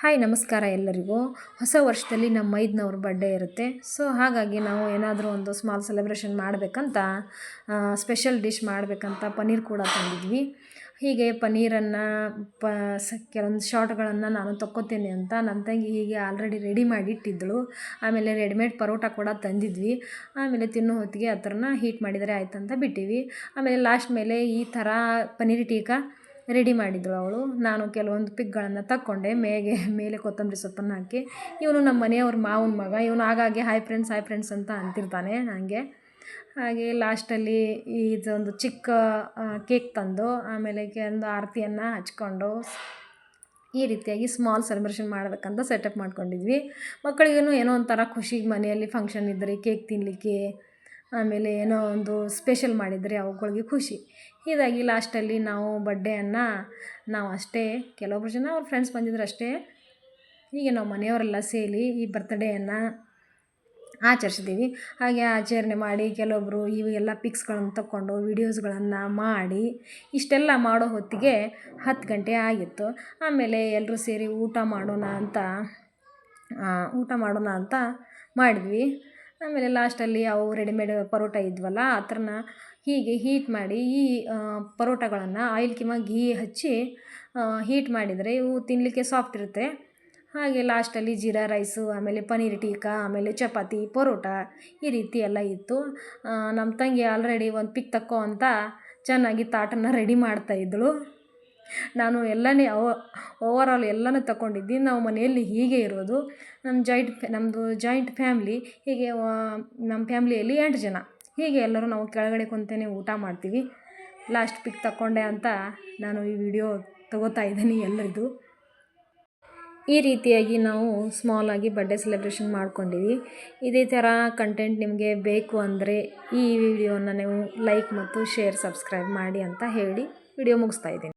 Hi ನಮಸ್ಕಾರ ಎಲ್ಲರಿಗೂ. ಹೊಸ ವರ್ಷದಲ್ಲಿ ನಮ್ಮ ಮೈದ್ನವ್ರ ಬರ್ಡೇ ಇರುತ್ತೆ. ಸೊ ಹಾಗಾಗಿ ನಾವು ಏನಾದರೂ ಒಂದು ಸ್ಮಾಲ್ ಸೆಲೆಬ್ರೇಷನ್ ಮಾಡಬೇಕಂತ ಸ್ಪೆಷಲ್ ಡಿಶ್ ಮಾಡಬೇಕಂತ ಪನ್ನೀರ್ ಕೂಡ ತಂದಿದ್ವಿ. ಹೀಗೆ ಪನ್ನೀರನ್ನು ಕೆಲವೊಂದು ಶಾರ್ಟ್ಗಳನ್ನು ನಾನು ತಕ್ಕೋತೀನಿ ಅಂತ ನನ್ನ ತಂಗಿ ಹೀಗೆ ಆಲ್ರೆಡಿ ರೆಡಿ ಮಾಡಿ ಇಟ್ಟಿದ್ದಳು. ಆಮೇಲೆ ರೆಡಿಮೇಡ್ ಪರೋಟ ಕೂಡ ತಂದಿದ್ವಿ. ಆಮೇಲೆ ತಿನ್ನೋ ಹೊತ್ತಿಗೆ ಆ ಥರನ ಹೀಟ್ ಮಾಡಿದರೆ ಆಯ್ತಂತ ಬಿಟ್ಟಿವಿ. ಆಮೇಲೆ ಲಾಸ್ಟ್ ಮೇಲೆ ಈ ಥರ ಪನ್ನೀರ್ ಟೀಕಾ ರೆಡಿ ಮಾಡಿದ್ದಳು ಅವಳು. ನಾನು ಕೆಲವೊಂದು ಪಿಕ್ಗಳನ್ನು ತಕ್ಕೊಂಡೆ, ಮೇಲೆ ಕೊತ್ತಂಬರಿ ಸೊಪ್ಪನ್ನು ಹಾಕಿ. ಇವನು ನಮ್ಮ ಮನೆಯವ್ರ ಮಾವನ ಮಗ, ಇವನು ಆಗಾಗ್ಗೆ ಹಾಯ್ ಫ್ರೆಂಡ್ಸ್ ಅಂತ ಅಂತಿರ್ತಾನೆ ನನಗೆ. ಹಾಗೆ ಲಾಸ್ಟಲ್ಲಿ ಇದೊಂದು ಚಿಕ್ಕ ಕೇಕ್ ತಂದು ಆಮೇಲೆ ಒಂದು ಆರತಿಯನ್ನು ಹಚ್ಕೊಂಡು ಈ ರೀತಿಯಾಗಿ ಸ್ಮಾಲ್ ಸೆಲೆಬ್ರೇಷನ್ ಮಾಡಬೇಕಂತ ಸೆಟಪ್ ಮಾಡ್ಕೊಂಡಿದ್ವಿ. ಮಕ್ಕಳಿಗೂ ಏನೋ ಒಂಥರ ಖುಷಿಗೆ ಮನೆಯಲ್ಲಿ ಫಂಕ್ಷನ್ ಇದ್ದರೆ ಕೇಕ್ ತಿನ್ನಲಿಕ್ಕೆ, ಆಮೇಲೆ ಏನೋ ಒಂದು ಸ್ಪೆಷಲ್ ಮಾಡಿದರೆ ಅವುಗಳಿಗೆ ಖುಷಿ. ಹೀಗಾಗಿ ಲಾಸ್ಟಲ್ಲಿ ನಾವು ಬರ್ಡೇಯನ್ನು ನಾವು ಅಷ್ಟೇ, ಕೆಲವೊಬ್ಬರು ಜನ ಅವ್ರ ಫ್ರೆಂಡ್ಸ್ ಬಂದಿದ್ರು ಅಷ್ಟೇ. ಹೀಗೆ ನಾವು ಮನೆಯವರೆಲ್ಲ ಸೇರಿ ಈ ಬರ್ತ್ಡೇಯನ್ನು ಆಚರಿಸಿದ್ದೀವಿ. ಹಾಗೆ ಆಚರಣೆ ಮಾಡಿ ಕೆಲವೊಬ್ಬರು ಇವೆಲ್ಲ ಪಿಕ್ಸ್ಗಳನ್ನು ತಕ್ಕೊಂಡು ವೀಡಿಯೋಸ್ಗಳನ್ನು ಮಾಡಿ ಇಷ್ಟೆಲ್ಲ ಮಾಡೋ ಹೊತ್ತಿಗೆ 10 ಗಂಟೆ ಆಗಿತ್ತು. ಆಮೇಲೆ ಎಲ್ಲರೂ ಸೇರಿ ಊಟ ಮಾಡೋಣ ಅಂತ ಮಾಡಿದ್ವಿ. ಆಮೇಲೆ ಲಾಸ್ಟಲ್ಲಿ ಅವು ರೆಡಿಮೇಡ್ ಪರೋಟ ಇದ್ವಲ್ಲ ಆ ಥರನ ಹೀಗೆ ಹೀಟ್ ಮಾಡಿ ಈ ಪರೋಟಗಳನ್ನು ಆಯಿಲ್ ಗೀ ಹಚ್ಚಿ ಹೀಟ್ ಮಾಡಿದರೆ ಇವು ತಿನ್ನಲಿಕ್ಕೆ ಸಾಫ್ಟ್ ಇರುತ್ತೆ. ಹಾಗೆ ಲಾಸ್ಟಲ್ಲಿ ಜೀರಾ ರೈಸು, ಆಮೇಲೆ ಪನ್ನೀರ್ ಟೀಕಾ, ಆಮೇಲೆ ಚಪಾತಿ, ಪರೋಟ ಈ ರೀತಿ ಎಲ್ಲ ಇತ್ತು. ನಮ್ಮ ತಂಗಿ ಆಲ್ರೆಡಿ ಒಂದು ಪಿಕ್ ತಕ್ಕೋ ಅಂತ ಚೆನ್ನಾಗಿ ತಾಟನ್ನು ರೆಡಿ ಮಾಡ್ತಾಯಿದ್ದಳು. ನಾನು ಓವರಾಲ್ ಎಲ್ಲನೂ ತಗೊಂಡಿದ್ದೀನಿ. ನಾವು ಮನೆಯಲ್ಲಿ ಹೀಗೆ ಇರೋದು, ನಮ್ಮದು ಜಾಯಿಂಟ್ ಫ್ಯಾಮ್ಲಿ. ಹೀಗೆ ನಮ್ಮ ಫ್ಯಾಮ್ಲಿಯಲ್ಲಿ 8 ಜನ. ಹೀಗೆ ಎಲ್ಲರೂ ನಾವು ಕೆಳಗಡೆ ಕುಂತೇ ಊಟ ಮಾಡ್ತೀವಿ. ಲಾಸ್ಟ್ ಪಿಕ್ ತಗೊಂಡೆ ಅಂತ ನಾನು ಈ ವಿಡಿಯೋ ತಗೋತಾ ಇದ್ದೀನಿ ಎಲ್ಲರಿಗೂ. ಈ ರೀತಿಯಾಗಿ ನಾವು ಸ್ಮಾಲಾಗಿ ಬರ್ಡೇ ಸೆಲೆಬ್ರೇಷನ್ ಮಾಡ್ಕೊಂಡಿವಿ. ಇದೇ ಥರ ಕಂಟೆಂಟ್ ನಿಮಗೆ ಬೇಕು ಅಂದರೆ ಈ ವಿಡಿಯೋನ ನೀವು ಲೈಕ್ ಮತ್ತು ಶೇರ್, ಸಬ್ಸ್ಕ್ರೈಬ್ ಮಾಡಿ ಅಂತ ಹೇಳಿ ವಿಡಿಯೋ ಮುಗಿಸ್ತಾ ಇದ್ದೀನಿ.